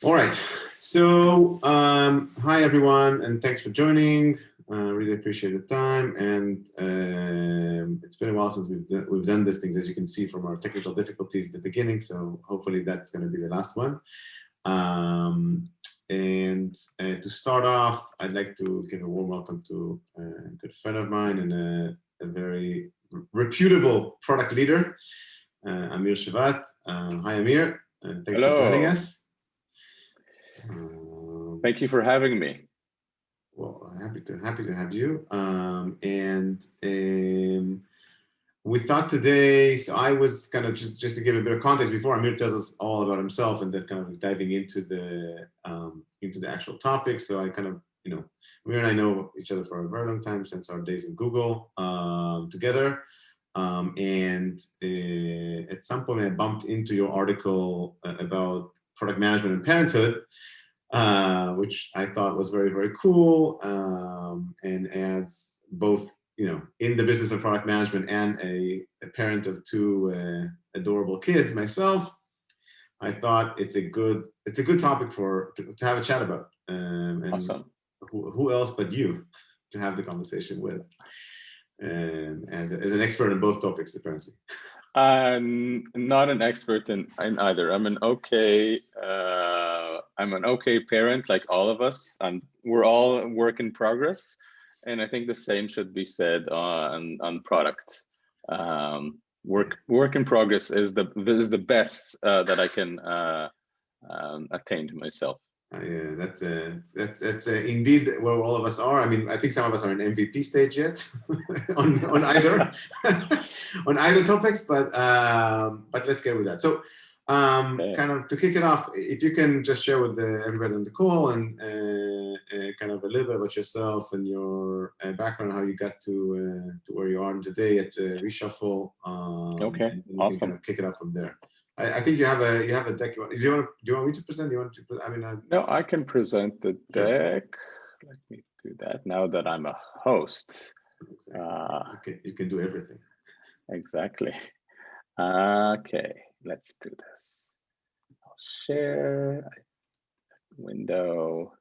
All right. So, hi everyone, and thanks for joining. Really appreciate the time, and it's been a while since we've done these things, as you can see from our technical difficulties at the beginning. So hopefully that's going to be the last one. And to start off, I'd like to give a warm welcome to a good friend of mine and a very reputable product leader, Amir Shevat. Hi, Amir. Thanks for joining us. Thank you for having me. Well, happy to have you. We thought today, so I was kind of just to give a bit of context before Amir tells us all about himself, and then kind of diving into the actual topic. So I kind of, Amir and I know each other for a very long time since our days in Google together. And at some point I bumped into your article about product management and parenthood, which I thought was very, very cool. And as both, in the business of product management and a parent of two adorable kids myself, I thought it's a good topic to have a chat about. And awesome. Who else but you to have the conversation with, as an expert in both topics, apparently. I'm not an expert in either. I'm an okay parent, like all of us, and we're all work in progress. And I think the same should be said on product. Work in progress is the best that I can attain to myself. Yeah, that's indeed where all of us are. I mean, I think some of us are in MVP stage yet on either on either topics, but let's get with that. So, kind of to kick it off, if you can just share with everybody on the call and kind of a little bit about yourself and your background, how you got to where you are today at Reshuffle. Okay, and you awesome. can kind of kick it off from there. I think you have a deck. Do you want me to present? Do you want to? No, I can present the deck. Let me do that now that I'm a host. Exactly. You can do everything. Exactly. Okay, let's do this. I'll share window.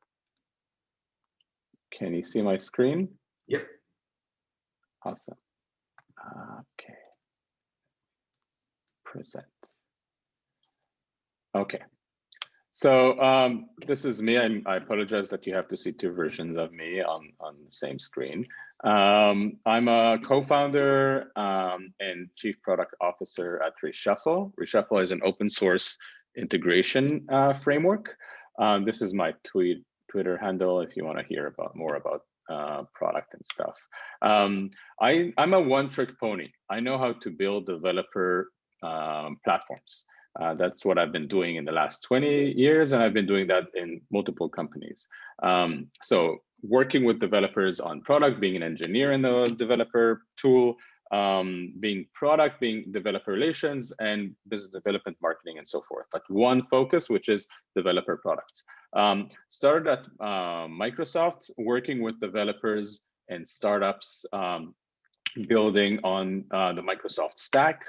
Can you see my screen? Yep. Awesome. Okay. Present. Okay. So this is me. I apologize that you have to see two versions of me on the same screen. I'm a co-founder and chief product officer at Reshuffle. Reshuffle is an open source integration framework. This is my Twitter handle if you want to hear more about product and stuff. I'm a one-trick pony. I know how to build developer platforms. That's what I've been doing in the last 20 years, and I've been doing that in multiple companies. So working with developers on product, being an engineer in the developer tool, being product, being developer relations, and business development, marketing, and so forth. But one focus, which is developer products. Started at Microsoft, working with developers and startups, building on the Microsoft stack.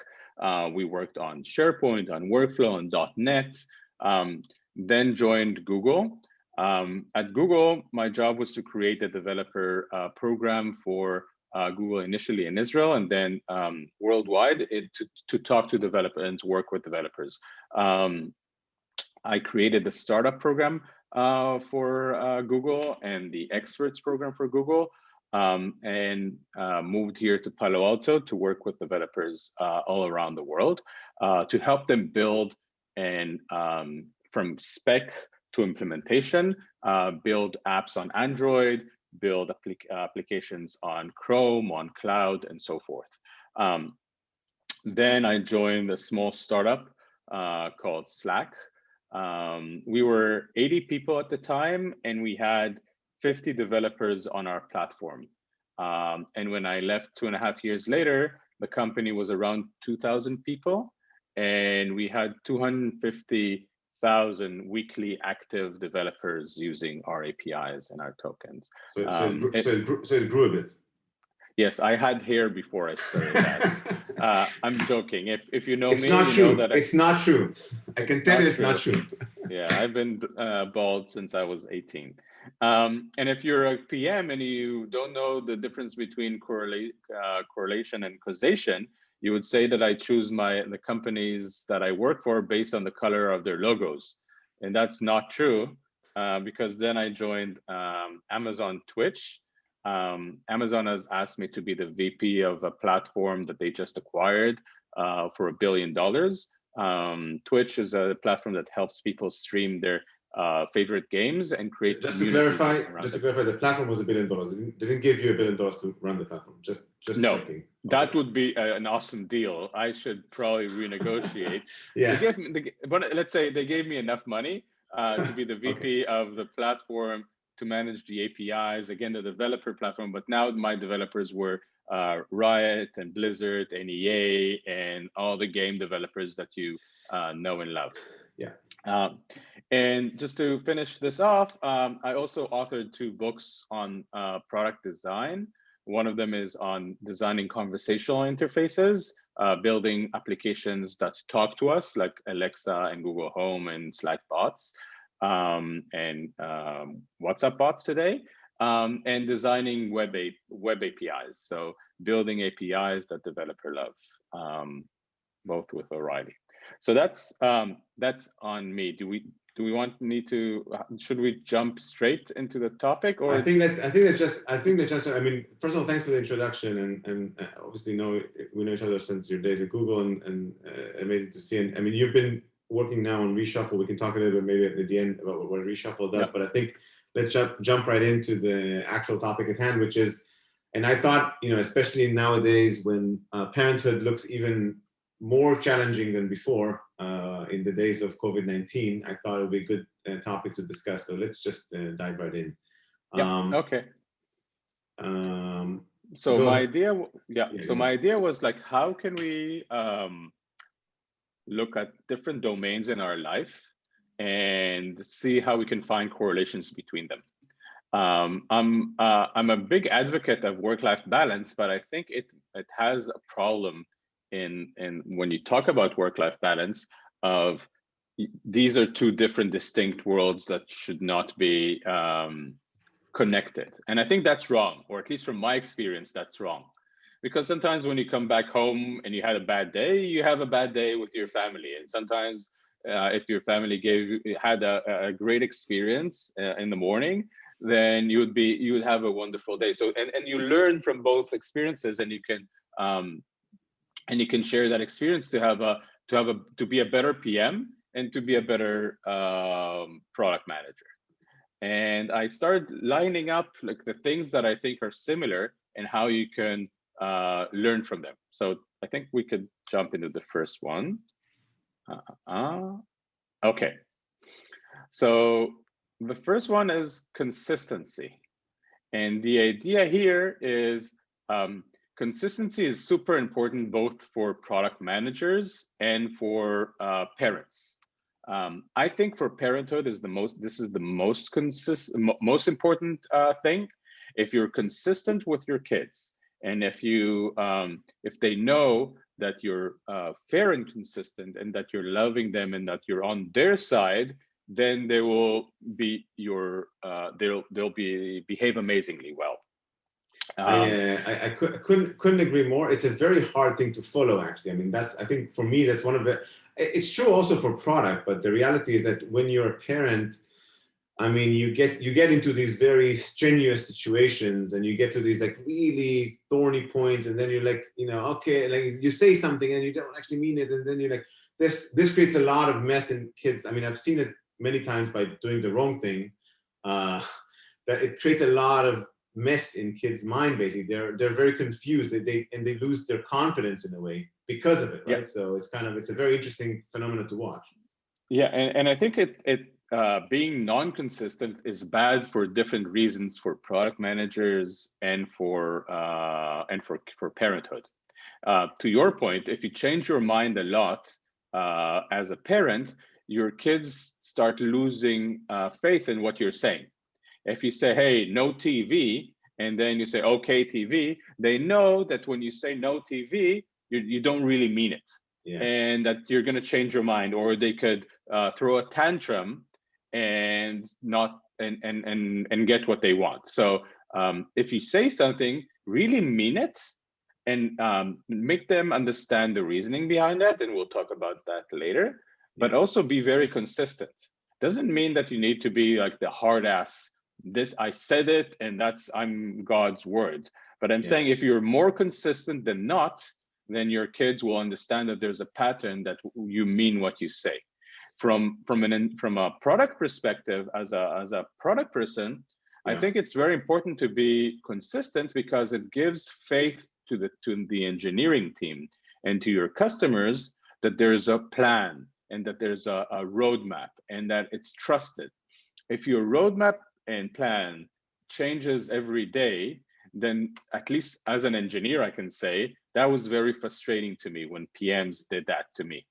We worked on SharePoint, on workflow, on .NET, then joined Google. At Google, my job was to create a developer program for Google initially in Israel and then worldwide to talk to developers and to work with developers. I created the startup program for Google and the experts program for Google. And moved here to Palo Alto to work with developers all around the world to help them build and from spec to implementation, build apps on Android, build applications on Chrome, on cloud, and so forth. Then I joined a small startup called Slack. We were 80 people at the time, and we had 50 developers on our platform. And when I left 2.5 years later, the company was around 2,000 people, and we had 250,000 weekly active developers using our APIs and our tokens. So it grew a bit. Yes, I had hair before I started that. I'm joking. If you know me, you know that it's not true. I can tell you it's not true. Yeah, I've been bald since I was 18. And if you're a PM and you don't know the difference between correlation and causation, you would say that I choose the companies that I work for based on the color of their logos. And that's not true, because then I joined Amazon Twitch. Amazon has asked me to be the VP of a platform that they just acquired for $1 billion. Twitch is a platform that helps people stream their favorite games and create Just to communities clarify, around them. the platform was $1 billion. They didn't give you $1 billion to run the platform. Just No, checking. that Okay. would be an awesome deal. I should probably renegotiate. Yeah. They gave me, but let's say they gave me enough money to be the Okay. VP of the platform, to manage the APIs, again, the developer platform. But now my developers were Riot and Blizzard and EA and all the game developers that you know and love. Yeah. And just to finish this off, I also authored 2 books on product design. One of them is on designing conversational interfaces, building applications that talk to us, like Alexa and Google Home and Slack bots, and WhatsApp bots today, and designing web APIs. So building APIs that developer love, both with O'Reilly. So that's on me. Do we want me to? Should we jump straight into the topic, or I think that's just. I mean, first of all, thanks for the introduction, and obviously we know each other since your days at Google, and amazing to see. And I mean, you've been working now on Reshuffle. We can talk a little bit maybe at the end about what Reshuffle does, but I think let's jump right into the actual topic at hand, which is, and I thought, especially nowadays when parenthood looks even more challenging than before, in the days of COVID-19, I thought it would be a good topic to discuss. So let's just dive right in. Okay. So Go my ahead. idea, So my idea was like, how can we look at different domains in our life and see how we can find correlations between them. I'm a big advocate of work-life balance, but I think it has a problem in when you talk about work-life balance of these are 2 different distinct worlds that should not be connected. And I think that's wrong, or at least from my experience, that's wrong. Because sometimes when you come back home and you had a bad day, you have a bad day with your family. And sometimes if your family had a great experience in the morning, then you would have a wonderful day. So and you learn from both experiences, and you can share that experience to be a better PM and to be a better product manager. And I started lining up like the things that I think are similar and how you can learn from them. So I think we could jump into the first one. Okay. So the first one is consistency. And the idea here is consistency is super important both for product managers and for parents. I think for parenthood this is the most important thing. If you're consistent with your kids, and if they know that you're fair and consistent, and that you're loving them, and that you're on their side, then they will be they'll behave amazingly well. I couldn't agree more. It's a very hard thing to follow, actually. I mean, I think for me, that's one of the, it's true also for product, but the reality is that when you're a parent, I mean, you get into these very strenuous situations, and you get to these like really thorny points, and then you're like, okay, like you say something and you don't actually mean it, and then you're like, this creates a lot of mess in kids. I mean, I've seen it many times by doing the wrong thing, that it creates a lot of mess in kids' mind. Basically, they're very confused. They lose their confidence in a way because of it, right? Yeah. So it's a very interesting phenomenon to watch. Yeah, and I think being non-consistent is bad for different reasons for product managers and for parenthood. To your point, if you change your mind a lot as a parent, your kids start losing faith in what you're saying. If you say, hey, no TV, and then you say, okay, TV, they know that when you say no TV, you don't really mean it. and that you're going to change your mind, or they could throw a tantrum and not and get what they want. So if you say something, really mean it, and make them understand the reasoning behind that, and we'll talk about that later. But also be very consistent. Doesn't mean that you need to be like the hard ass, this I said it and I'm God's word. But I'm saying if you're more consistent than not, then your kids will understand that there's a pattern, that you mean what you say. From a product perspective, as a product person, I think it's very important to be consistent, because it gives faith to the engineering team and to your customers that there's a plan, and that there's a roadmap, and that it's trusted. If your roadmap and plan changes every day, then at least as an engineer, I can say that was very frustrating to me when PMs did that to me.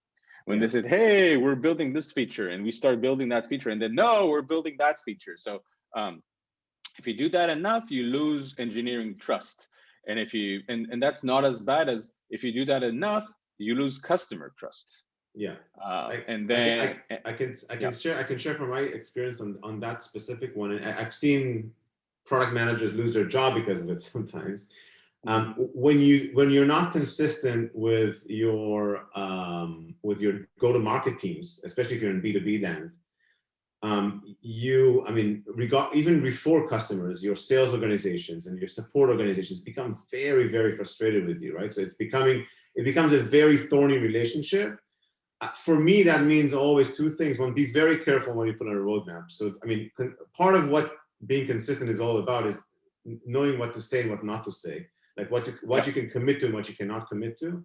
When they said, hey, we're building this feature, and we start building that feature, and then, no, we're building that feature. So if you do that enough, you lose engineering trust. And if you, and that's not as bad as if you do that enough, you lose customer trust. And then I can share from my experience on that specific one. And I've seen product managers lose their job because of it sometimes. When you're not consistent with your go-to-market teams, especially if you're in B2B land, even before customers, your sales organizations and your support organizations become very, very frustrated with you, right? So it becomes a very thorny relationship. For me, that means always two things. One, be very careful when you put on a roadmap. So, part of what being consistent is all about is knowing what to say and what not to say, like what you can commit to and what you cannot commit to.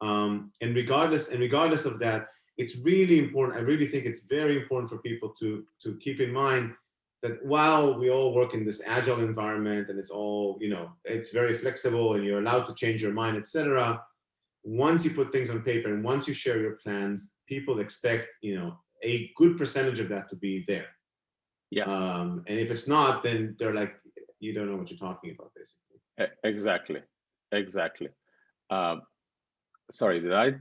And regardless of that, it's really important. I really think it's very important for people to keep in mind that while we all work in this agile environment, and it's all, it's very flexible, and you're allowed to change your mind, etc. Once you put things on paper and once you share your plans, people expect, a good percentage of that to be there. Yes. And if it's not, then they're like, you don't know what you're talking about, basically. Exactly. Sorry, did I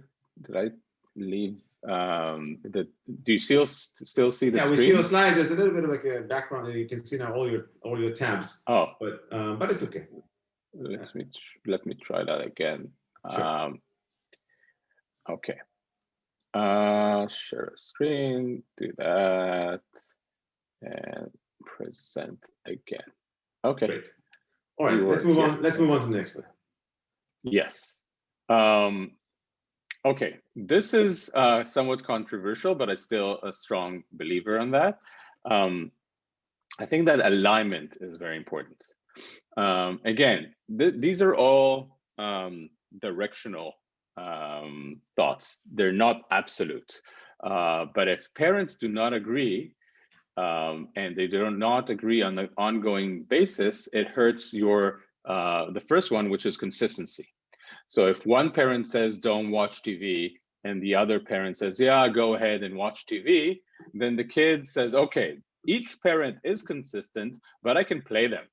leave? Do you still see the screen? Yeah, we see your slide. There's a little bit of like a background, and you can see now all your tabs. Oh, but it's okay. Let me try that again. Sure. Okay. Share screen. Do that, and present again. Okay. Great. All right. Let's move on. Let's move on to the next one. Yes. Okay, this is somewhat controversial, but I'm still a strong believer in that. I think that alignment is very important. Again, these are all directional thoughts. They're not absolute. But if parents do not agree, and they do not agree on an ongoing basis, it hurts the first one, which is consistency. So if one parent says, don't watch TV, and the other parent says, yeah, go ahead and watch TV, then the kid says, okay, each parent is consistent, but I can play them.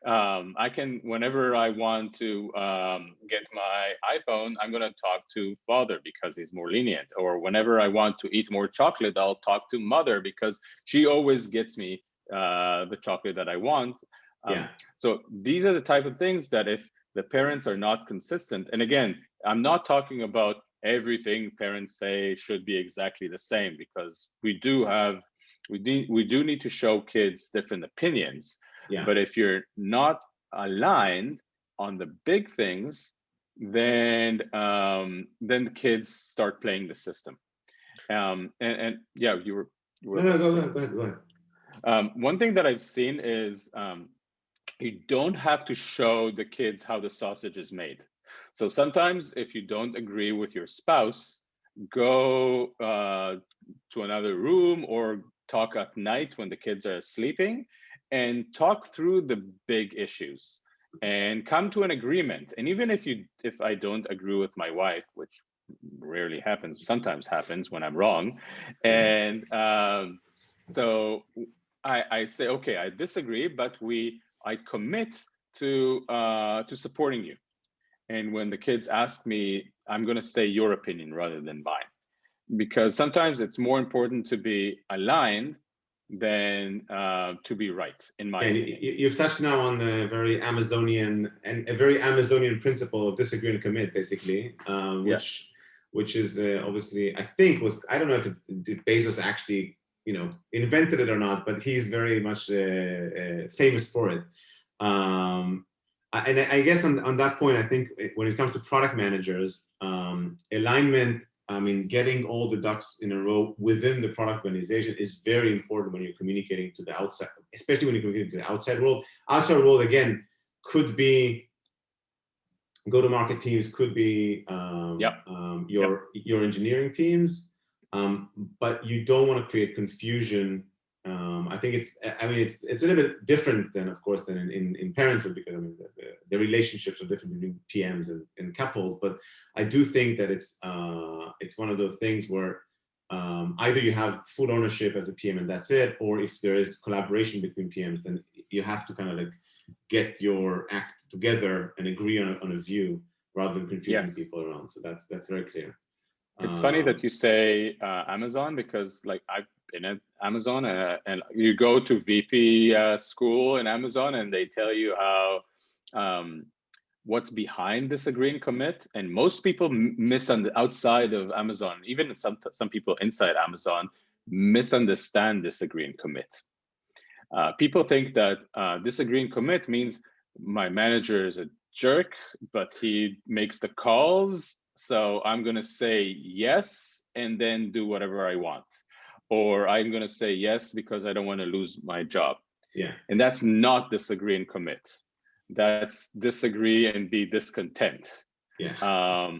I can, whenever I want to get my iPhone, I'm going to talk to father because he's more lenient. Or whenever I want to eat more chocolate, I'll talk to mother because she always gets me the chocolate that I want. So these are the type of things that if the parents are not consistent, and again, I'm not talking about everything parents say should be exactly the same, because we do need to show kids different opinions. But if you're not aligned on the big things, then the kids start playing the system. And yeah, you were no, go ahead. One thing that I've seen is you don't have to show the kids how the sausage is made. So sometimes if you don't agree with your spouse, go to another room or talk at night when the kids are sleeping and talk through the big issues and come to an agreement. And even if I don't agree with my wife, which rarely happens, sometimes happens when I'm wrong. And so I say, okay, I disagree, but I commit to supporting you. And when the kids ask me, I'm going to say your opinion rather than mine, because sometimes it's more important to be aligned than to be right, in my And opinion. you've touched now on a very Amazonian principle of disagree and commit, basically, Yes. which is obviously, I think, I don't know if Bezos actually invented it or not, but he's very much famous for it. And I guess on that point, I think when it comes to product managers, alignment, I mean, getting all the ducks in a row within the product organization is very important when you're communicating to the outside, especially when you're communicating to the outside world. Outside world, again, could be go-to-market teams, could be your engineering teams, but you don't want to create confusion. I think it's a little bit different than, of course, than in Parenthood, because I mean the relationships are different between PMs and couples. But I do think that it's one of those things where either you have full ownership as a PM and that's it, or if there is collaboration between PMs, then you have to kind of like get your act together and agree on a view rather than confusing people around. So that's very clear. It's funny that you say Amazon, because like I've been at Amazon and you go to VP school in Amazon and they tell you how what's behind this agree and commit, and most people outside of Amazon, even some people inside Amazon, misunderstand this agree and commit. People think that disagree and commit means my manager is a jerk, but he makes the calls, so I'm going to say yes and then do whatever I want, or I'm going to say yes because I don't want to lose my job. Yeah. And that's not disagree and commit. That's disagree and be discontent. Yeah.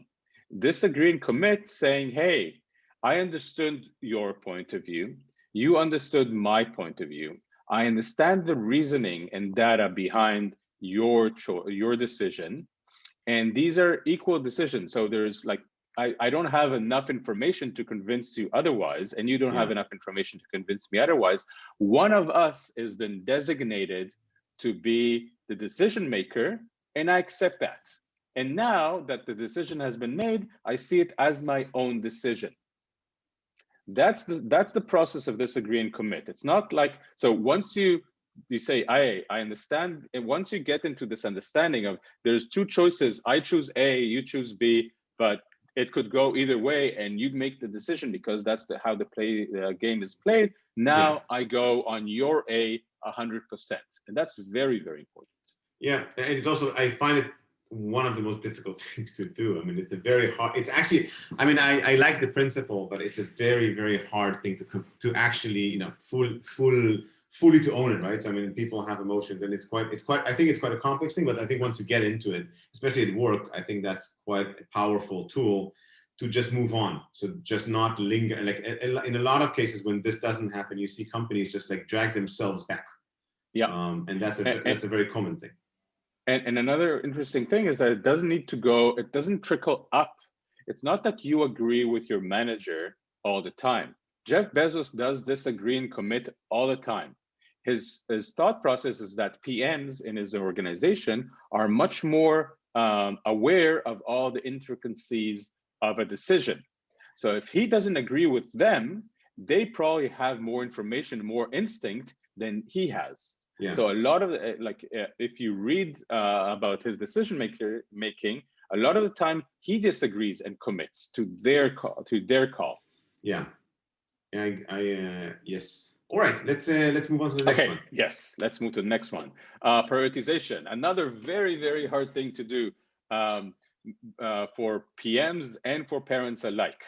Disagree and commit, saying, hey, I understood your point of view, you understood my point of view, I understand the reasoning and data behind your decision, and these are equal decisions. So there's like, I don't have enough information to convince you otherwise, and you don't have enough information to convince me otherwise. One of us has been designated to be the decision maker, and I accept that. And now that the decision has been made, I see it as my own decision. That's the process of disagree and commit. It's not like, so once you say, I understand, and once you get into this understanding of there's two choices, I choose A, you choose B, but it could go either way, and you make the decision because that's how the game is played. Now I go on your A 100%, and that's very, very important. Yeah, and it's also, I find it one of the most difficult things to do. I mean, it's a very hard, it's actually, I mean, I like the principle, but it's a very, very hard thing to actually, fully to own it, right? So I mean, people have emotions, and I think it's quite a complex thing, but I think once you get into it, especially at work, I think that's quite a powerful tool to just move on. So just not linger. Like in a lot of cases, when this doesn't happen, you see companies just like drag themselves back. Yeah. And that's a very common thing. And another interesting thing is that it doesn't trickle up. It's not that you agree with your manager all the time. Jeff Bezos does disagree and commit all the time. His thought process is that PMs in his organization are much more aware of all the intricacies of a decision. So if he doesn't agree with them, they probably have more information, more instinct than he has. Yeah. So a lot of if you read about his decision making, a lot of the time he disagrees and commits to their call. Yeah. Yes. All right. Let's move on to the next one. Yes. Let's move to the next one. Prioritization. Another very, very hard thing to do for PMs and for parents alike.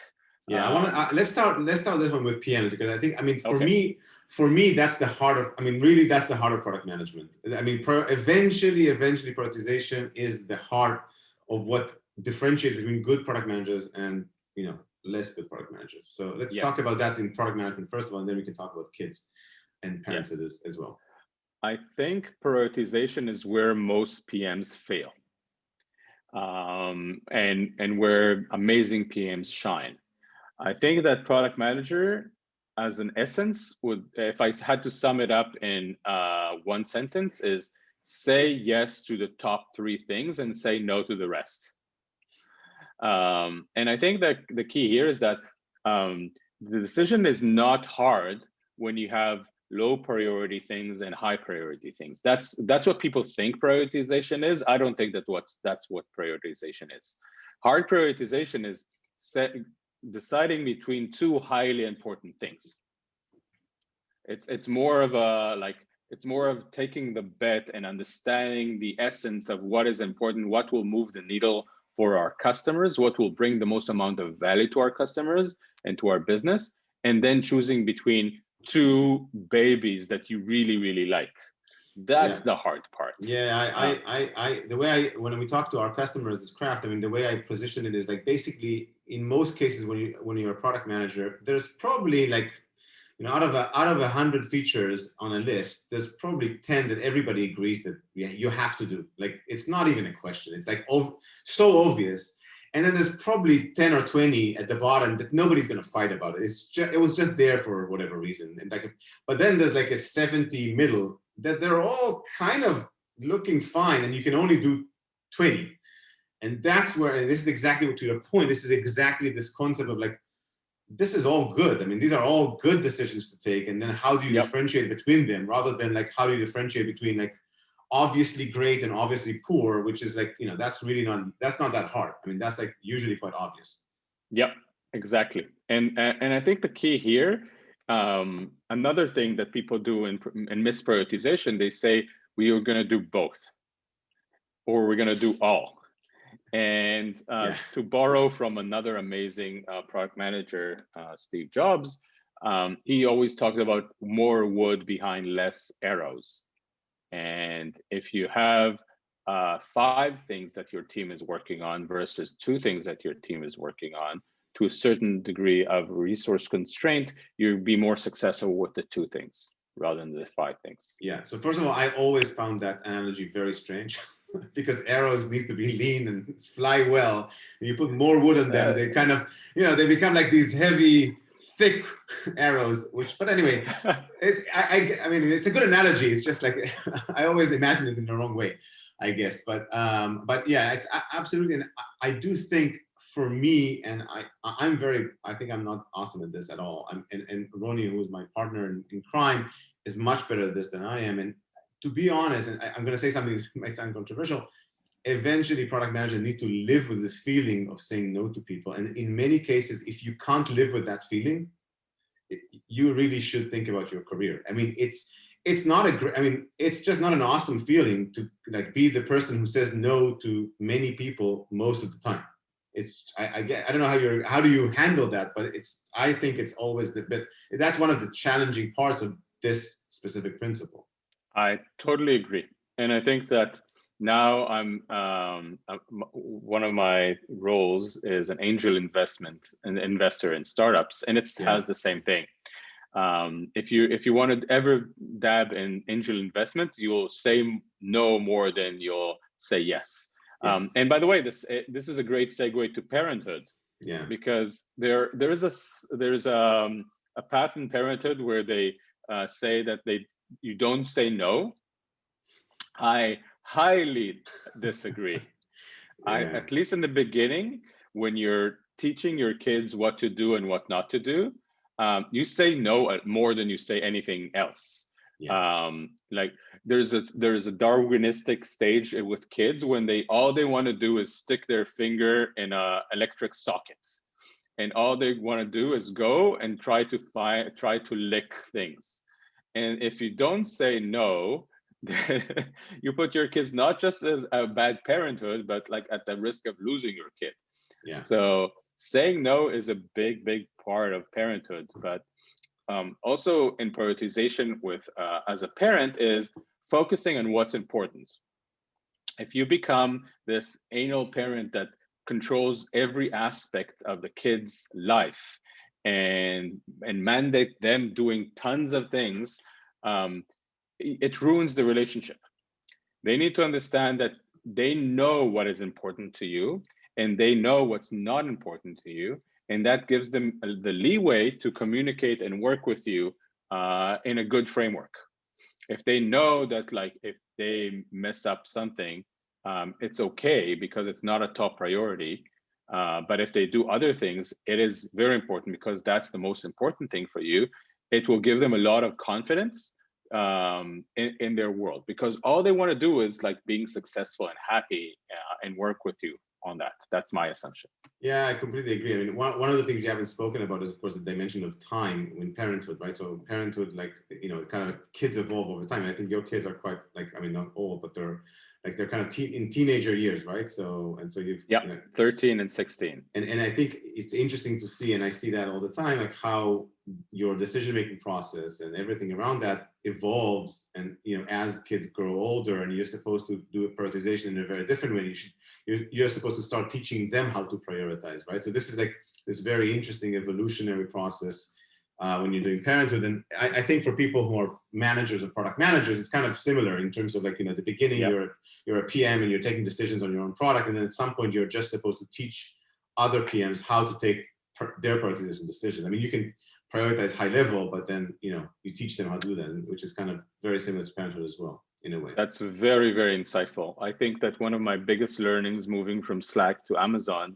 Yeah, I want to let's start this one with PMs, because I think, I mean, for me, that's the heart of, I mean, really, that's the heart of product management. I mean, eventually, prioritization is the heart of what differentiates between good product managers and, less good product managers. So let's talk about that in product management first of all, and then we can talk about kids and parenthood as well. I think prioritization is where most PMs fail, and where amazing PMs shine. I think that product manager, as an essence, if I had to sum it up in one sentence, is say yes to the top 3 things and say no to the rest. And I think that the key here is that the decision is not hard when you have low priority things and high priority things. That's what people think prioritization is. I don't think that's what prioritization is. Hard prioritization is deciding between two highly important things. It's more of a it's more of taking the bet and understanding the essence of what is important, what will move the needle for our customers, what will bring the most amount of value to our customers and to our business, and then choosing between two babies that you really, really like. That's the hard part. Yeah, the way when we talk to our customers, this craft, I mean, the way I position it is like basically in most cases when you're a product manager, there's probably like, you know, out of 100 features on a list, there's probably 10 that everybody agrees that you have to do. Like, it's not even a question. It's like so obvious. And then there's probably 10 or 20 at the bottom that nobody's going to fight about it. It was just there for whatever reason. And like, but then there's like a 70 middle that they're all kind of looking fine, and you can only do 20. And that's where, and this is exactly to your point, this is exactly this concept of like, this is all good. I mean, these are all good decisions to take. And then how do you differentiate between them, rather than like, how do you differentiate between like obviously great and obviously poor, which is like, you know, that's not that hard. I mean, that's like usually quite obvious. Yep, exactly. And I think the key here, another thing that people do in misprioritization, they say we are going to do both, or we're going to do all. And to borrow from another amazing product manager, Steve Jobs, he always talked about more wood behind less arrows. And if you have 5 things that your team is working on versus 2 things that your team is working on, to a certain degree of resource constraint, you'll be more successful with the 2 things rather than the 5 things. Yeah. So first of all, I always found that analogy very strange because arrows need to be lean and fly well. And you put more wood on them, they kind of, you know, they become like these heavy, thick arrows, but anyway, I mean, it's a good analogy. It's just like, I always imagine it in the wrong way, I guess. But yeah, it's absolutely. And I do think for me, and I think I'm not awesome at this at all. And Ronnie, who is my partner in crime, is much better at this than I am. And to be honest, and I'm going to say something that might sound controversial, eventually product managers need to live with the feeling of saying no to people. And in many cases, if you can't live with that feeling, you really should think about your career. I mean, it's just not an awesome feeling to like be the person who says no to many people most of the time. I don't know how do you handle that, but I think it's always that's one of the challenging parts of this specific principle. I totally agree. And I think that now I'm one of my roles is an angel investor in startups, and it has the same thing. If you want to ever dab in angel investment, you'll say no more than you'll say yes. And by the way, this is a great segue to Parenthood. Yeah. Because there's a path in Parenthood where they say that you don't say no. I highly disagree. At least in the beginning, when you're teaching your kids what to do and what not to do, you say no more than you say anything else. Like there's a Darwinistic stage with kids when all they want to do is stick their finger in a electric socket, and all they want to do is go and try to lick things. And if you don't say no, you put your kids not just as a bad parenthood, but like at the risk of losing your kid. So saying no is a big part of parenthood. But also in prioritization with as a parent is focusing on what's important. If you become this anal parent that controls every aspect of the kid's life and mandate them doing tons of things, it ruins the relationship. They need to understand that they know what is important to you and they know what's not important to you. And that gives them the leeway to communicate and work with you in a good framework. If they know that, like, if they mess up something, it's okay because it's not a top priority. But if they do other things, it is very important because that's the most important thing for you. It will give them a lot of confidence in their world, because all they want to do is like being successful and happy and work with you on that. That's my assumption. Yeah, I completely agree. I mean, one of the things you haven't spoken about is, of course, the dimension of time in parenthood, right? So parenthood, like, kind of kids evolve over time. I think your kids are quite, like, I mean, not old, but they're kind of in teenager years, right? So you've, yeah, 13 and 16. And I think it's interesting to see, and I see that all the time, like how your decision-making process and everything around that evolves. And, as kids grow older and you're supposed to do a prioritization in a very different way, you're supposed to start teaching them how to prioritize, right? So this is like this very interesting evolutionary process when you're doing parenthood. And I think for people who are managers or product managers, it's kind of similar in terms of, like, at the beginning, you're a PM and you're taking decisions on your own product. And then at some point, you're just supposed to teach other PMs how to take their prioritization decisions. I mean, you can prioritize high level, but then, you teach them how to do that, which is kind of very similar to parenthood as well, in a way. That's very, very insightful. I think that one of my biggest learnings moving from Slack to Amazon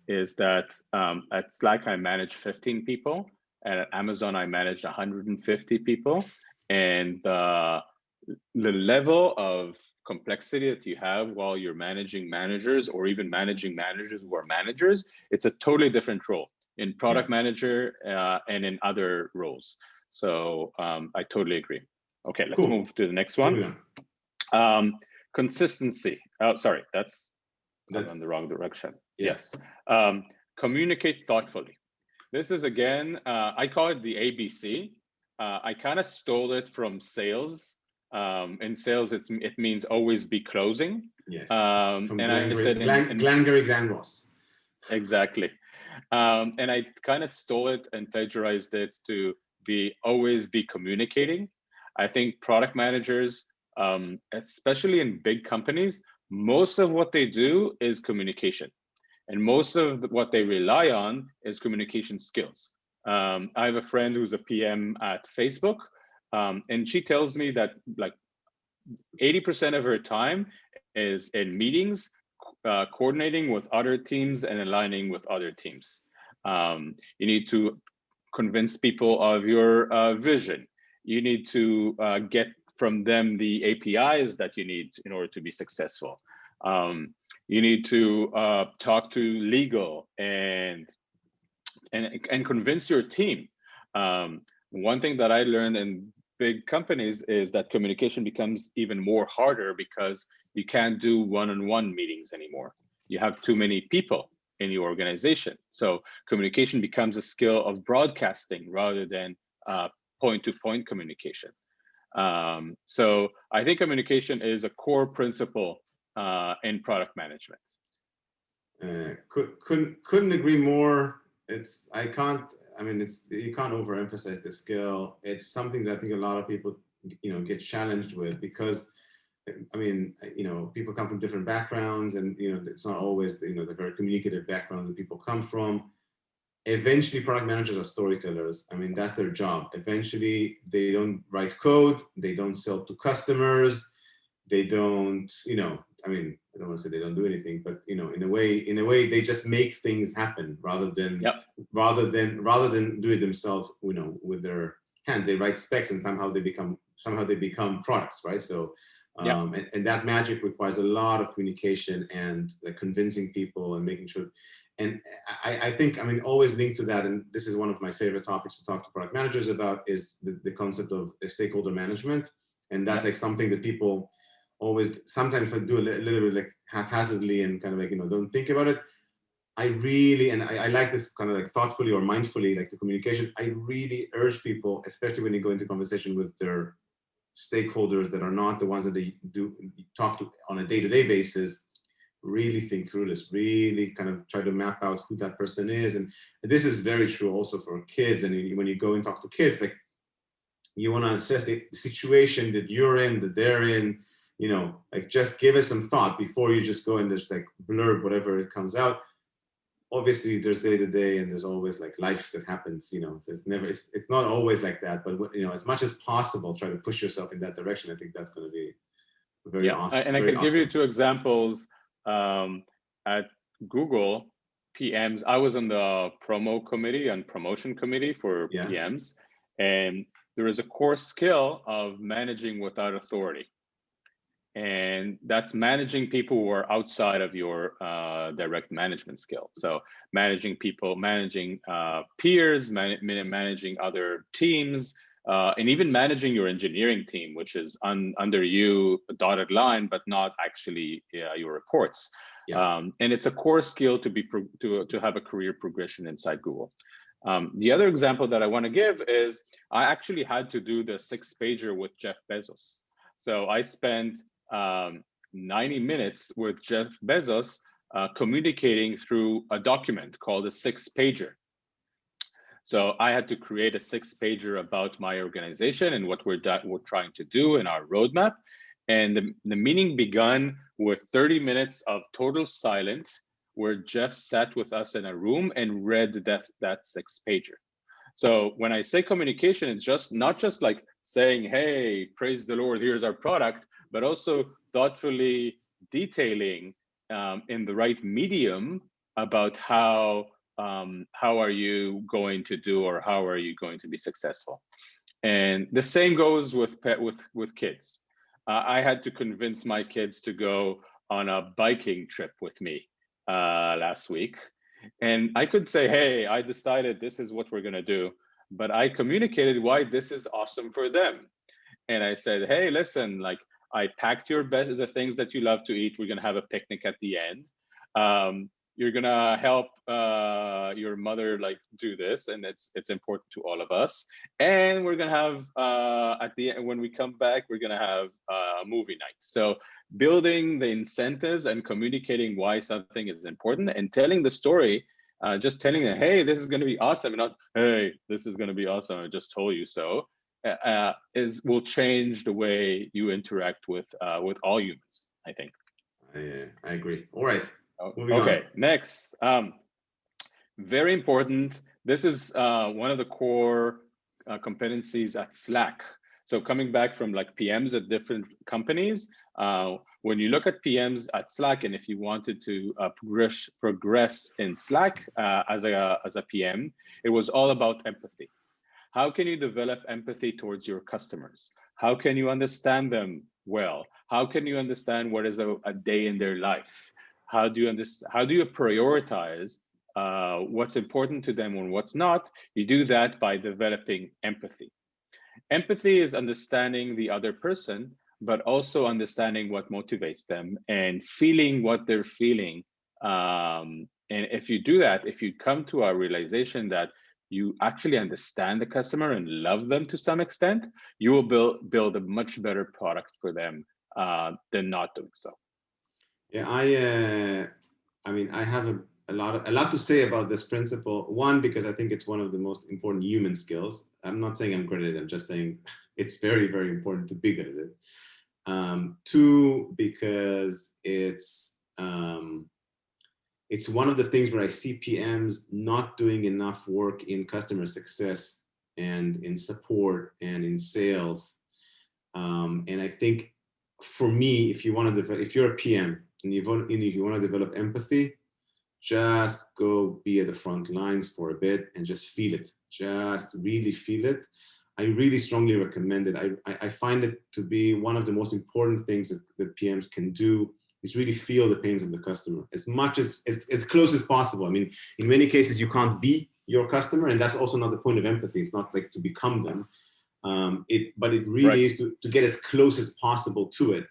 is that at Slack, I manage 15 people. And at Amazon, I managed 150 people. And the level of complexity that you have while you're managing managers, or even managing managers who are managers, it's a totally different role in product manager and in other roles. So I totally agree. Okay, let's move to the next one. Consistency. Oh, sorry, that's in the wrong direction. Yes. Communicate thoughtfully. This is, again, I call it the ABC. I kind of stole it from sales. In sales, it means always be closing. Yes. From Glengarry Glen Ross. Exactly. And I kind of stole it and plagiarized it to always be communicating. I think product managers, especially in big companies, most of what they do is communication. And most of what they rely on is communication skills. I have a friend who's a PM at Facebook, and she tells me that like 80% of her time is in meetings, coordinating with other teams and aligning with other teams. You need to convince people of your vision. You need to get from them the APIs that you need in order to be successful. You need to talk to legal and convince your team. One thing that I learned in big companies is that communication becomes even more harder because you can't do one-on-one meetings anymore. You have too many people in your organization. So communication becomes a skill of broadcasting rather than point-to-point communication. So I think communication is a core principle in product management. Couldn't agree more. You can't overemphasize the skill. It's something that I think a lot of people, get challenged with, because I mean, people come from different backgrounds, and it's not always the very communicative background that people come from. Eventually, product managers are storytellers. I mean, that's their job. Eventually, they don't write code, they don't sell to customers, they don't, I mean, I don't want to say they don't do anything, but in a way, they just make things happen rather than do it themselves. With their hands, they write specs, and somehow they become products, right? So, and that magic requires a lot of communication and convincing people and making sure. And I think, always linked to that, and this is one of my favorite topics to talk to product managers about, is the concept of stakeholder management. And that's like something that people always sometimes do a little bit like haphazardly and kind of like, don't think about it. I really, and I like this kind of like thoughtfully or mindfully, like the communication. I really urge people, especially when you go into conversation with their stakeholders that are not the ones that they do talk to on a day-to-day basis, really think through this, really kind of try to map out who that person is. And this is very true also for kids. And when you go and talk to kids, like, you want to assess the situation that you're in, that they're in, like, just give it some thought before you just go and just like blurb whatever it comes out. Obviously there's day-to-day and there's always like life that happens, it's not always like that, but as much as possible, try to push yourself in that direction. I think that's going to be very awesome. And I can give you two examples. At Google, PMs. I was on the promo committee and promotion committee for Yeah. PMs, and there is a core skill of managing without authority. And that's managing people who are outside of your direct management skill. So managing people, managing peers, managing other teams, and even managing your engineering team, which is under you, a dotted line, but not actually your reports. Yeah. And it's a core skill to have a career progression inside Google. The other example that I want to give is I actually had to do the 6-pager with Jeff Bezos. So I spent 90 minutes with Jeff Bezos communicating through a document called a 6-pager. So I had to create a 6-pager about my organization and what we're trying to do in our roadmap. And the meeting began with 30 minutes of total silence, where Jeff sat with us in a room and read that 6-pager. So when I say communication, it's just not just like saying, hey, praise the Lord, here's our product, but also thoughtfully detailing in the right medium about how are you going to do, or how are you going to be successful. And the same goes with kids. I had to convince my kids to go on a biking trip with me last week. And I could say, hey, I decided this is what we're going to do, but I communicated why this is awesome for them. And I said, hey, listen, like, I packed the things that you love to eat. We're going to have a picnic at the end. You're going to help your mother like do this, and it's important to all of us. And we're going to have at the end, when we come back, we're going to have a movie night. So building the incentives and communicating why something is important, and telling the story, just telling them, hey, this is going to be awesome, and not, hey, this is going to be awesome, I just told you so, will change the way you interact with all humans, I think. I agree. All right. Okay, next. Very important. This is one of the core competencies at Slack. So coming back from like PMs at different companies, when you look at PMs at Slack, and if you wanted to progress in Slack as a PM, it was all about empathy. How can you develop empathy towards your customers? How can you understand them well? How can you understand what is a day in their life? How do you prioritize what's important to them and what's not? You do that by developing empathy. Empathy is understanding the other person, but also understanding what motivates them and feeling what they're feeling. And if you do that, if you come to a realization that you actually understand the customer and love them to some extent, you will build a much better product for them than not doing so. Yeah, I mean, I have a lot to say about this principle. One, because I think it's one of the most important human skills. I'm not saying I'm great at it. I'm just saying it's very, very important to be good at it. Two, because it's one of the things where I see PMs not doing enough work in customer success and in support and in sales. And I think for me, if you're a PM and if you want to develop empathy, just go be at the front lines for a bit and just feel it. Just really feel it. I really strongly recommend it. I find it to be one of the most important things that PMs can do, is really feel the pains of the customer as much as close as possible. I mean, in many cases you can't be your customer, and that's also not the point of empathy. It's not like to become them. But it really is to get as close as possible to it.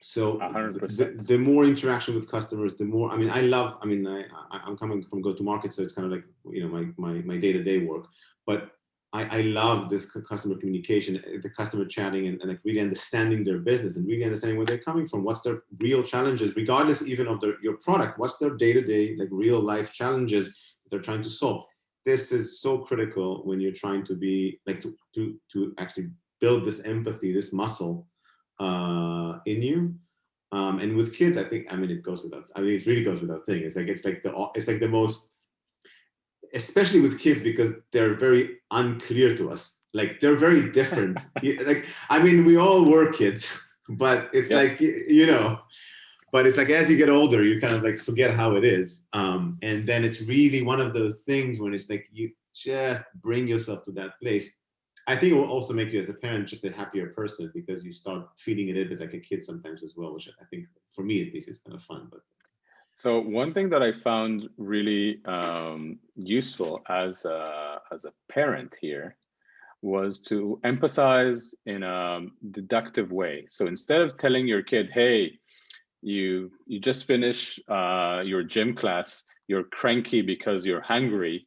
So the more interaction with customers, the more, I mean, I'm coming from go-to-market, so it's kind of like, you know, my day-to-day work, but I love this customer communication, the customer chatting, and like really understanding their business and really understanding where they're coming from, what's their real challenges, regardless even of your product, what's their day-to-day, like real life challenges that they're trying to solve. This is so critical when you're trying to be like to actually build this empathy, this muscle in you. And with kids, I think, I mean, it really goes without saying. It's like the most, especially with kids, because they're very unclear to us. Like, they're very different. Like, I mean, we all were kids, but it's like, you know, but it's like, as you get older, you kind of like forget how it is. And then it's really one of those things when it's like, you just bring yourself to that place. I think it will also make you as a parent just a happier person, because you start feeling it a bit like a kid sometimes as well, which I think for me at least is kind of fun. But So one thing that I found really useful as a parent here was to empathize in a deductive way. So instead of telling your kid, hey, you just finished your gym class, you're cranky because you're hungry,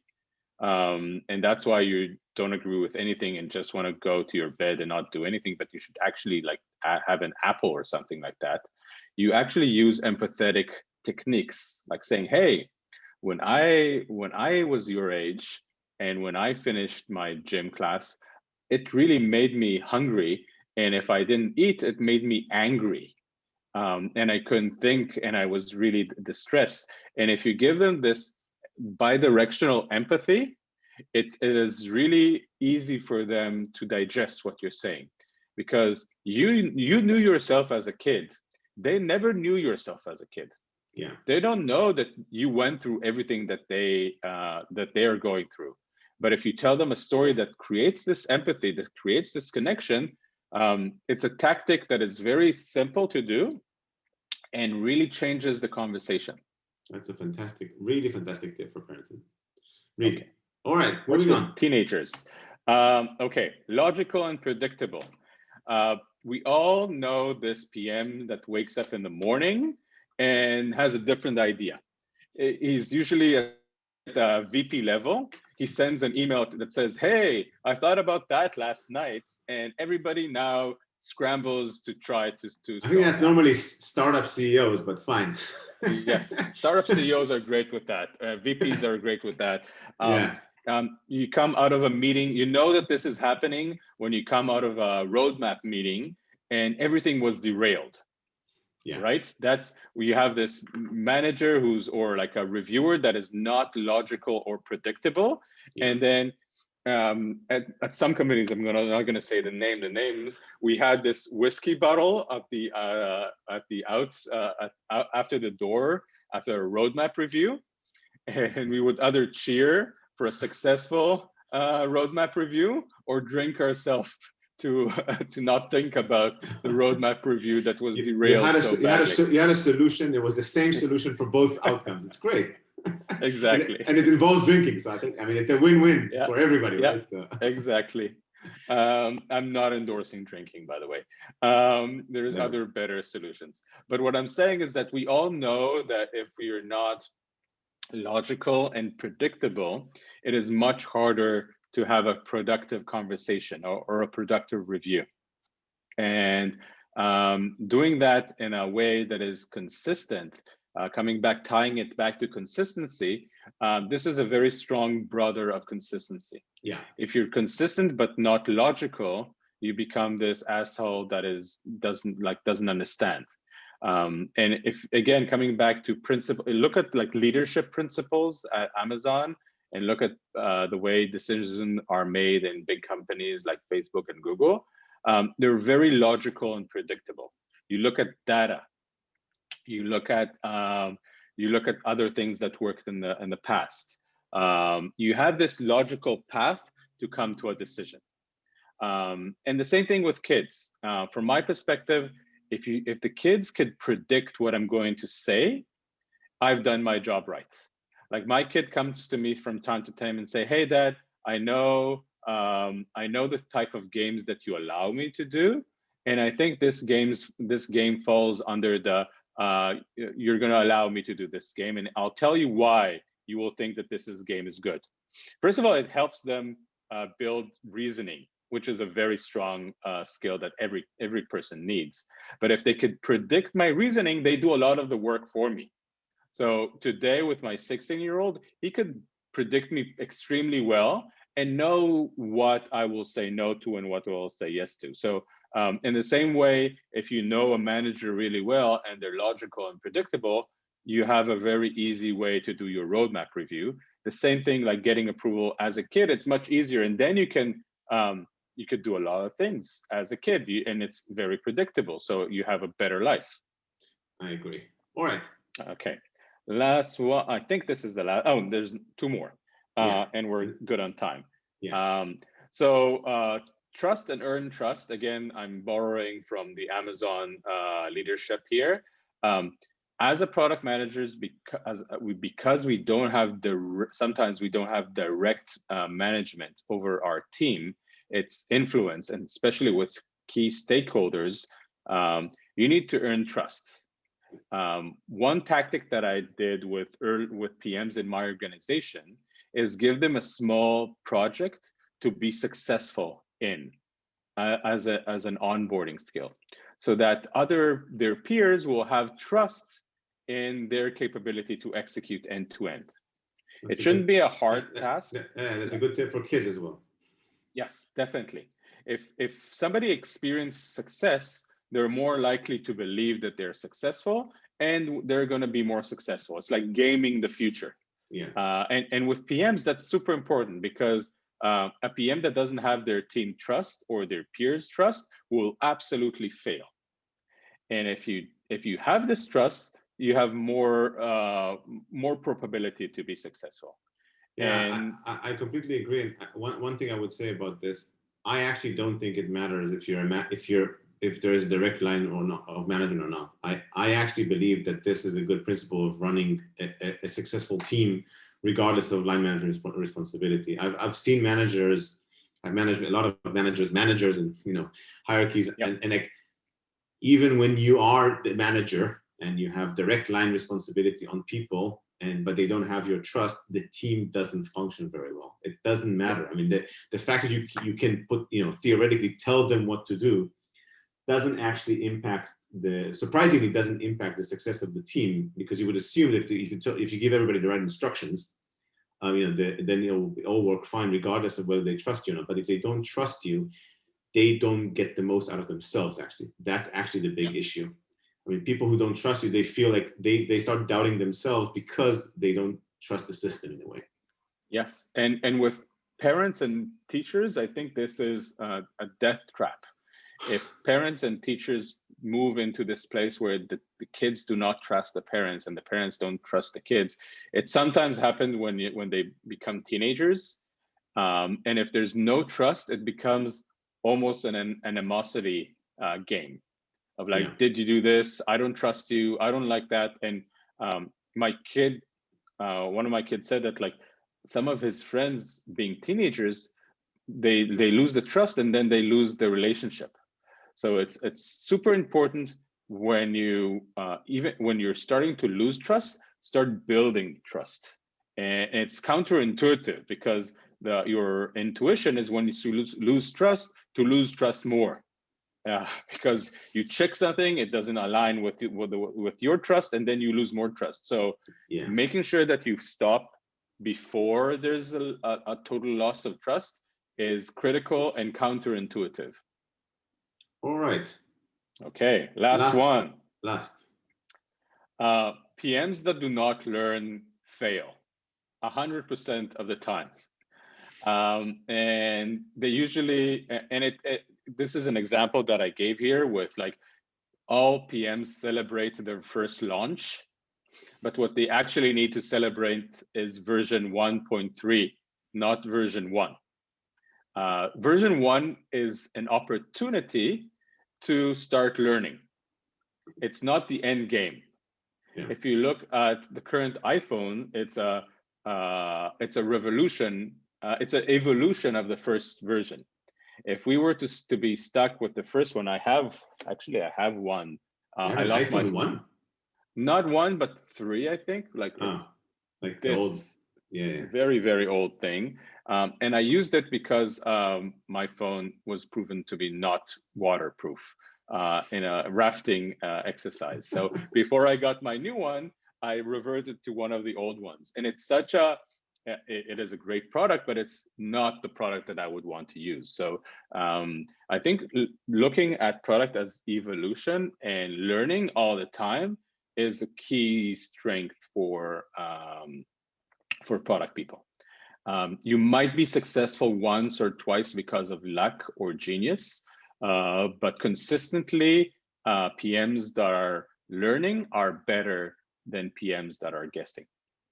and that's why you don't agree with anything and just want to go to your bed and not do anything, but you should actually like have an apple or something like that. You actually use empathetic techniques, like saying, hey, when I was your age and when I finished my gym class, it really made me hungry, and if I didn't eat, it made me angry, and I couldn't think, and I was really distressed. And if you give them this bidirectional empathy, it is really easy for them to digest what you're saying, because you knew yourself as a kid. They never knew yourself as a kid. yeah, They don't know that you went through everything that they are going through. But if you tell them a story that creates this empathy, that creates this connection, it's a tactic that is very simple to do and really changes the conversation. that's a fantastic, really fantastic tip for parenting. Really. Okay. All right, What's moving with on. teenagers? Okay, logical and predictable. We all know this PM that wakes up in the morning and has a different idea. He's usually at the VP level. He sends an email that says, hey, I thought about that last night, and everybody now scrambles to try to I think solve that's that. normally startup CEOs, but fine. Yes, startup CEOs are great with that. VPs are great with that. Yeah, You come out of a meeting, you know that this is happening when you come out of a roadmap meeting and everything was derailed, yeah, right? That's where you have this manager or like a reviewer that is not logical or predictable. yeah. And then at some companies, not gonna say the names. We had this whiskey bottle after the door after a roadmap review, and we would either cheer for a successful roadmap review or drink ourselves to to not think about the roadmap review that was You derailed had so badly. you had a solution. It was the same solution for both outcomes. It's great. Exactly. And it involves drinking. So I mean, it's a win-win Yeah. for everybody, Yeah. right? So. Exactly. I'm not endorsing drinking, by the way. There's Never. other better solutions. But what I'm saying is that we all know that if we are not logical and predictable, it is much harder to have a productive conversation or a productive review. And doing that in a way that is consistent, tying it back to consistency, this is a very strong brother of consistency. Yeah. If you're consistent but not logical, you become this asshole that doesn't understand. And if, again, coming back to principle, look at like leadership principles at Amazon and look at the way decisions are made in big companies like Facebook and Google. They're very logical and predictable. You look at data, you look at other things that worked in the past. You have this logical path to come to a decision. And the same thing with kids. From my perspective, if the kids could predict what I'm going to say, I've done my job right. Like my kid comes to me from time to time and say, "Hey, Dad, I know the type of games that you allow me to do, and I think this game falls under the you're going to allow me to do this game, and I'll tell you why you will think that this game is good." First of all, it helps them build reasoning, which is a very strong skill that every person needs. But if they could predict my reasoning, they do a lot of the work for me. So today with my 16-year-old, he could predict me extremely well and know what I will say no to and what I will say yes to. So in the same way, if you know a manager really well and they're logical and predictable, you have a very easy way to do your roadmap review. The same thing like getting approval as a kid, it's much easier. And then you could do a lot of things as a kid and it's very predictable. So you have a better life. I agree. All right. Okay, last one. I think this is the last. Oh, there's two more, Yeah. and we're good on time. Yeah. So trust and earn trust. Again, I'm borrowing from the Amazon leadership here. As a product managers, because we don't have sometimes we don't have direct management over our team, its influence, and especially with key stakeholders, you need to earn trust. One tactic that I did with PMs in my organization is give them a small project to be successful in as an onboarding skill, so that their peers will have trust in their capability to execute end to end. It shouldn't be a hard task. That's a good tip for kids as well. Yes, definitely. If somebody experienced success, they're more likely to believe that they're successful, and they're going to be more successful. It's like gaming the future. Yeah. And with PMs, that's super important, because a PM that doesn't have their team trust or their peers trust will absolutely fail. And if you have this trust, you have more probability to be successful. Yeah, And I completely agree. And one thing I would say about this, I actually don't think it matters if there is a direct line or not of management or not. I actually believe that this is a good principle of running a successful team, regardless of line management responsibility. I've seen managers, I've managed a lot of managers, and hierarchies, yep. and like, even when you are the manager and you have direct line responsibility on people, but they don't have your trust, the team doesn't function very well. It doesn't matter. I mean, the fact that you can put, theoretically tell them what to do, doesn't actually surprisingly doesn't impact the success of the team, because you would assume that if you give everybody the right instructions, then it'll all work fine regardless of whether they trust you or not. But if they don't trust you, they don't get the most out of themselves. Actually, that's actually the big issue. I mean, people who don't trust you, they feel like they start doubting themselves because they don't trust the system in a way. Yes, and with parents and teachers, I think this is a death trap. If parents and teachers move into this place where the kids do not trust the parents and the parents don't trust the kids, it sometimes happens when they become teenagers. And if there's no trust, it becomes almost an animosity game of like, Yeah. did you do this? I don't trust you. I don't like that. And my kid, one of my kids said that, like, some of his friends being teenagers, they lose the trust, and then they lose the relationship. So it's super important when you even when you're starting to lose trust, start building trust. And it's counterintuitive, because your intuition is, when you lose trust, to lose trust more. Because you check something, it doesn't align with your trust, and then you lose more trust. So Yeah. making sure that you stop before there's a total loss of trust is critical and counterintuitive. All right. Okay, last one. Last. PMs that do not learn fail 100% of the times. And they usually, and this is an example that I gave here with, like, all PMs celebrate their first launch, but what they actually need to celebrate is version 1.3, not version 1. Version 1 is an opportunity to start learning. It's not the end game. Yeah. If you look at the current iPhone, it's a revolution. It's an evolution of the first version. If we were to be stuck with the first one, I have one. I lost iPhone 1. Not 1, but 3, I think. Like, it's like this the old, very, very old thing. And I used it because my phone was proven to be not waterproof in a rafting exercise. So before I got my new one, I reverted to one of the old ones. And it's it is a great product, but it's not the product that I would want to use. So I think looking at product as evolution and learning all the time is a key strength for product people. You might be successful once or twice because of luck or genius, but consistently, PMs that are learning are better than PMs that are guessing.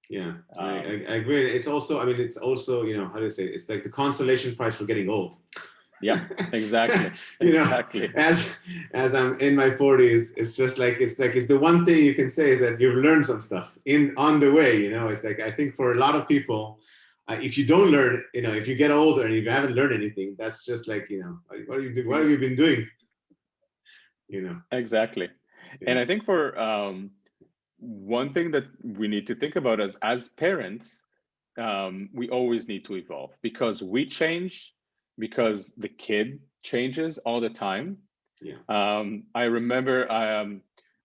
Yeah, I agree. It's also, I mean, it's also, how do you say it? It's like the consolation prize for getting old. Yeah, exactly. Exactly. As I'm in my 40s, it's just like it's the one thing you can say is that you've learned some stuff on the way. It's like, I think for a lot of people, if you don't learn, if you get older and you haven't learned anything, that's just like, what are you doing? What have you been doing? Exactly. Yeah. And I think for one thing that we need to think about as parents, we always need to evolve because we change, because the kid changes all the time. Yeah. I remember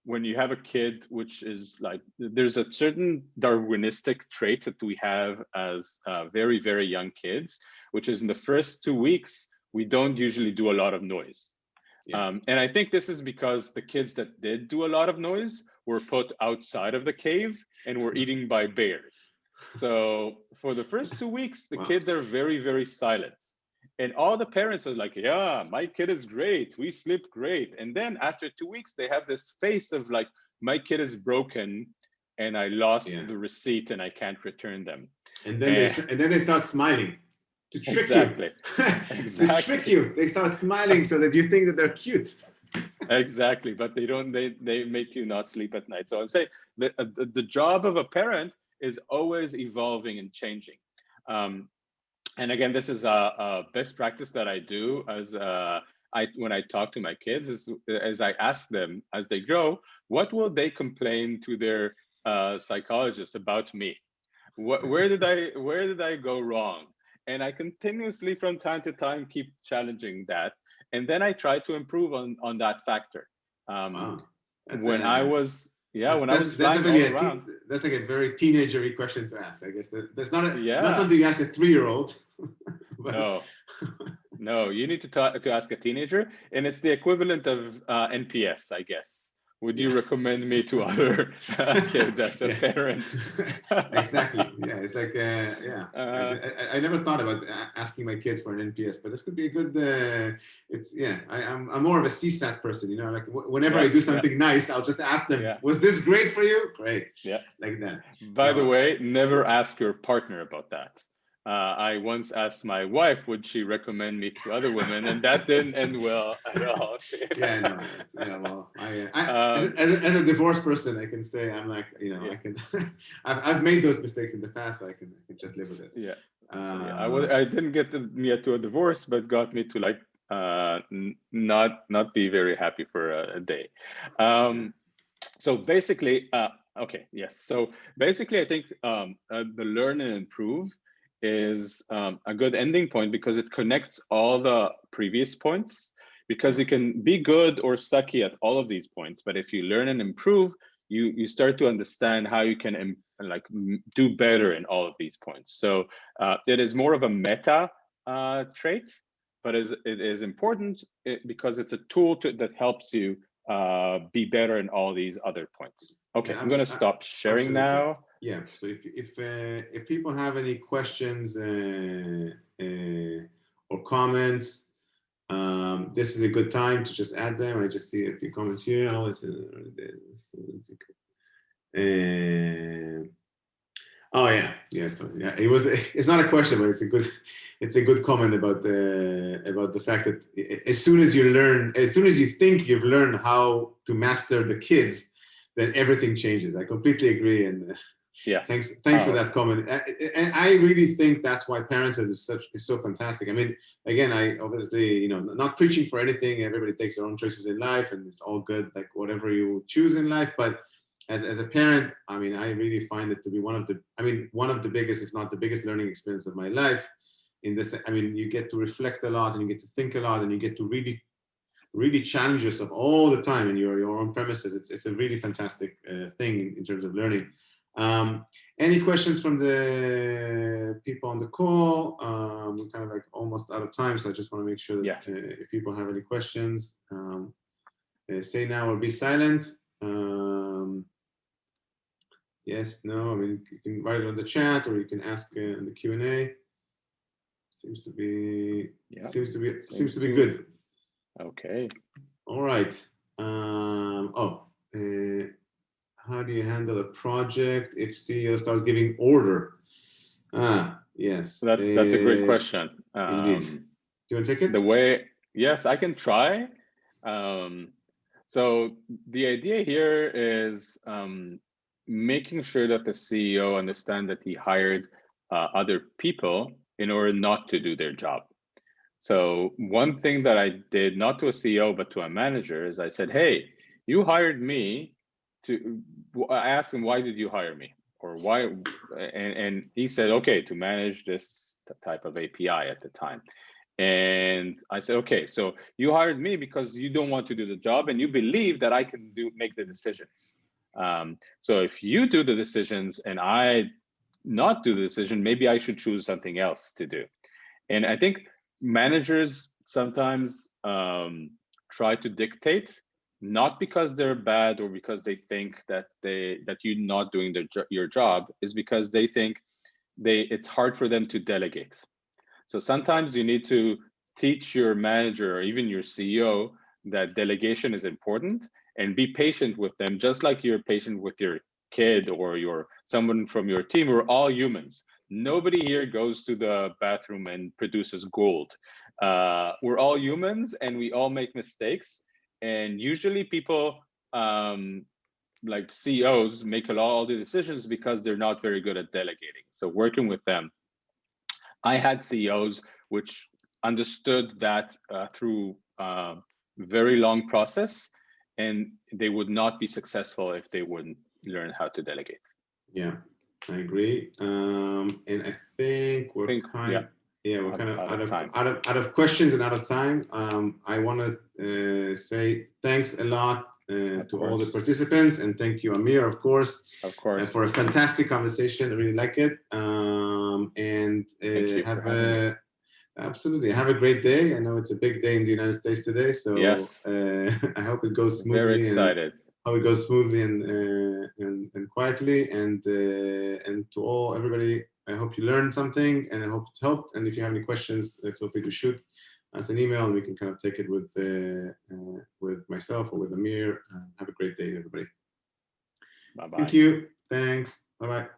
when you have a kid, which is like, there's a certain Darwinistic trait that we have as very, very young kids, which is in the first 2 weeks, we don't usually do a lot of noise. Yeah. And I think this is because the kids that did do a lot of noise were put outside of the cave and were eaten by bears. So for the first 2 weeks, the kids are very, very silent. And all the parents are like, yeah, my kid is great. We sleep great. And then after 2 weeks, they have this face of like, my kid is broken and I lost the receipt and I can't return them. And then they start smiling to trick you. To trick you. They start smiling so that you think that they're cute. Exactly, but they make you not sleep at night. So I'm saying that the job of a parent is always evolving and changing. And again, this is a best practice that I do when I talk to my kids is I ask them as they grow, what will they complain to their psychologist about me? Where did I go wrong? And I continuously from time to time keep challenging that. And then I try to improve on that factor. Wow. When I was flying all around. That's like a very teenagery question to ask. I guess that's not something you ask a 3-year-old. No, you need to ask a teenager, and it's the equivalent of NPS, I guess. Would you recommend me to other kids as a parent? Exactly. Yeah, it's like I never thought about asking my kids for an NPS, but this could be a good. I'm more of a CSAT person. Like whenever I do something nice, I'll just ask them, "Was this great for you?" Great. Yeah. Like that. By the way, never ask your partner about that. I once asked my wife, would she recommend me to other women, and that didn't end well at all. Well, as a divorced person, I can say I'm like, I can, I've made those mistakes in the past, so I can just live with it. Yeah. I didn't get me to a divorce, but got me to like not be very happy for a day. So basically, okay, yes. So basically, I think the learn and improve is a good ending point because it connects all the previous points, because you can be good or sucky at all of these points, but if you learn and improve, you start to understand how you can do better in all of these points. So it is more of a meta trait, but it is important because it's a tool that helps you be better in all these other points. Okay, I'm going to stop sharing now. Yeah. So if people have any questions or comments, this is a good time to just add them. I just see a few comments here. Oh yeah. So yeah, it's not a question, but it's a good comment about the fact that as soon as you think you've learned how to master the kids, then everything changes. I completely agree, and thanks for that comment. And I really think that's why Parenthood is so fantastic. I mean, again, I obviously not preaching for anything. Everybody takes their own choices in life, and it's all good, like whatever you choose in life, but as a parent, I mean, I really find it to be one of the biggest, if not the biggest, learning experience of my life. In this, I mean, you get to reflect a lot, and you get to think a lot, and you get to really challenge yourself all the time in your own premises. It's a really fantastic thing in terms of learning. Any questions from the people on the call? We're kind of like almost out of time, so I just want to make sure that if people have any questions, say now or be silent. Yes, no, I mean, you can write it on the chat or you can ask in the Q&A. Seems to be good. Okay. All right. how do you handle a project if CEO starts giving order? Yes. That's a great question. Indeed. Do you want to take it? Yes, I can try. So the idea here is making sure that the CEO understand that he hired other people in order not to do their job. So one thing that I did, not to a CEO, but to a manager, is I said, hey, you hired me to, I asked him, why did you hire me? Or why, and he said, okay, to manage this type of API at the time. And I said, okay, so you hired me because you don't want to do the job and you believe that I can make the decisions. So if you do the decisions and I not do the decision, maybe I should choose something else to do. And I think managers sometimes try to dictate, not because they're bad or because they think that you're not doing your job, is because they think it's hard for them to delegate. So sometimes you need to teach your manager or even your CEO that delegation is important, and be patient with them, just like you're patient with your kid or someone from your team. We're all humans. Nobody here goes to the bathroom and produces gold. We're all humans and we all make mistakes. And usually people like CEOs make all the decisions because they're not very good at delegating. So working with them, I had CEOs which understood that through very long process, and they would not be successful if they wouldn't learn how to delegate. Yeah, I agree. And I think we're kind of out of questions and out of time. I want to say thanks a lot to all the participants, and thank you, Amir, of course, for a fantastic conversation. I really like it. And absolutely have a great day. I know it's a big day in the United States today, so yes. I hope it goes smoothly. Very excited. How it goes smoothly and quietly, and to everybody, I hope you learned something, and I hope it helped. And if you have any questions, feel free to shoot us an email, and we can kind of take it with myself or with Amir. Have a great day, everybody. Bye-bye. Thank you. Thanks. Bye-bye.